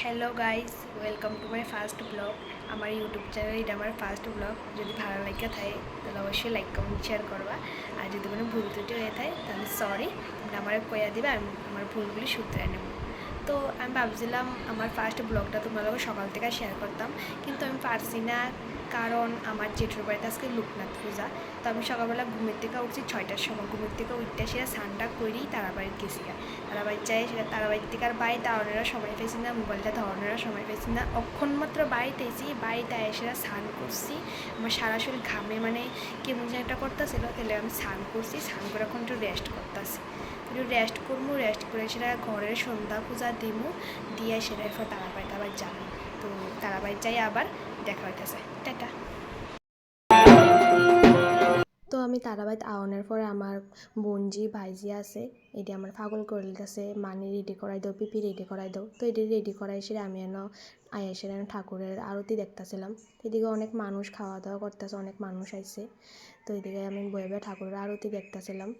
Hello guys, welcome to my first blog. আমার YouTube channel এটা আমার ফার্স্ট ব্লগ। যদি ভালো লাগে থাকে তাহলে অবশ্যই লাইক কমেন্ট শেয়ার করবা। আর যদি কোনো ভুল ত্রুটি হয়ে থাকে তাহলে সরি, তোমরা আমার কয়া দিবা, আমি আমার ভুলগুলি শুধরে নেব। তো আমি ভাবছিলাম আমার ফার্স্ট ব্লগটা তোমাদের সকাল থেকে শেয়ার করতাম, কিন্তু আমি পারছি না, কারণ আমার জেঠুর বাড়িতে আজকে লোকনাথ পূজা। তো আমি সকালবেলা ঘুমের থেকে উঠছি 6টার সময়, ঘুমের থেকে উঠতে সেটা স্নানটা করেই তারাবাড়ির গেছি। তারাবাড়ির যাই সেটা তারাবাড়ির থেকে আর বাড়িতে আওয়ানোরা সময় পেয়েছি না, মোবাইলটা ধরানোরা সময় পেয়েছি না, অক্ষণ মাত্র বাড়িতে এসেছি। বাড়িতে এসে স্নান করছি, আমার সারা শরীর ঘামে মানে কেমন যেন একটা করতেছিল, তাহলে আমি স্নান করছি, স্নান করে এখন একটু রেস্ট করতেছি। একটু রেস্ট করবো, রেস্ট করে সেটা ঘরের সন্ধ্যা পূজা দিমু, দিয়ে সেটা এরপর তারাবাড়িতে আবার যাবো। তো তারাবাড়ি যাই, আবার দেখা হইতেছে, টাটা। তো আমি তারাবাড়িতে আওয়ানোর পরে আমার বোনজি ভাইজি আছে, এটি আমার পাগল করে দিতেছে, মানি রেডি করাই দাও, পিপি রেডি করাই দাও। তো এটি রেডি করাই এসে আমি এসে ঠাকুরের আরতি দেখতেছিলাম। এদিকে অনেক মানুষ খাওয়া দাওয়া করতেছে, অনেক মানুষ আইছে। তো এদিকে আমি বয়ে বয়ে ঠাকুরের আরতি দেখতেছিলাম।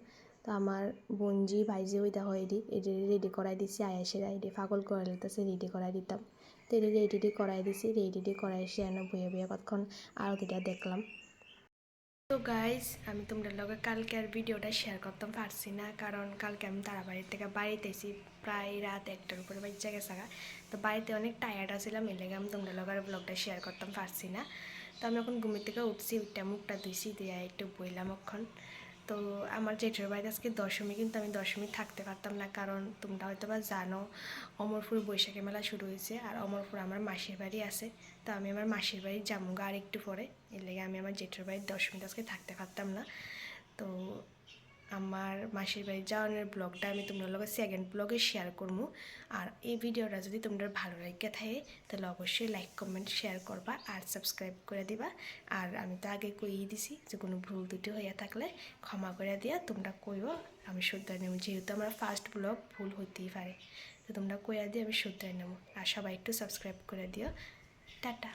তো আমার বোনজি ভাইজি ওই দেখো এটি রেডি করাই দিছি, আয়েসেরা এটি পাগল করে দিতেছে, রেডি করাই দিতাম। তো এটি রেডি করাই দিছি, রেডি করাই এসে বয়ে বয়ে কতক্ষণ আরতিটা দেখলাম। তো গাইজ, আমি তোমাদের লগে কালকে আর ভিডিওটা শেয়ার করতাম পারছি না, কারণ কালকে আমি তারাবাড়ির থেকে বাড়িতে এসেছি প্রায় রাত 1টার উপরে বাচ্চা গেছে। তো বাড়িতে অনেক টায়ার্ড আসছিলাম, এর লেগে আমি তোমাদের লগে আর ব্লগটা শেয়ার করতাম পারছি না। তো আমি এখন ঘুমের থেকে উঠছি, উঠটা মুখটা ধুইছি, দিয়ে একটু বইলাম অক্ষণ। তো আমার জেঠুর বাড়িতে আজকে দশমী, কিন্তু আমি দশমী থাকতে পারতাম না, কারণ তোমরা হয়তো বা জানো অমরপুর বৈশাখী মেলা শুরু হয়েছে, আর অমরপুর আমার মাসির বাড়ি আছে। তো আমি আমার মাসির বাড়ি যাবো আর একটু পরে, এর লেগে আমি আমার জেঠুর বাড়ির দশমীতে আজকে থাকতে পারতাম না। তো আমার মাসির বাড়ি যাওয়ানোর ব্লগটা আমি তোমাদের লগে সেকেন্ড ব্লগে শেয়ার করবো। আর এই ভিডিওটা যদি তোমাদের ভালো লাগে থাকে তাহলে অবশ্যই লাইক কমেন্ট শেয়ার করবা আর সাবস্ক্রাইব করে দিবা। আর আমি তো আগে কইয়ে দিছি যে কোনো ভুল ত্রুটি হইয়া থাকলে ক্ষমা করে দিয়া তোমরা কইও, আমি শুধরে নেব, যেহেতু আমার ফার্স্ট ব্লগ ভুল হইতেই পারে। তো তোমরা কইয়া দিয়ে আমি শুধরে নেব। আর সবাই একটু সাবস্ক্রাইব করে দিও। টাটা।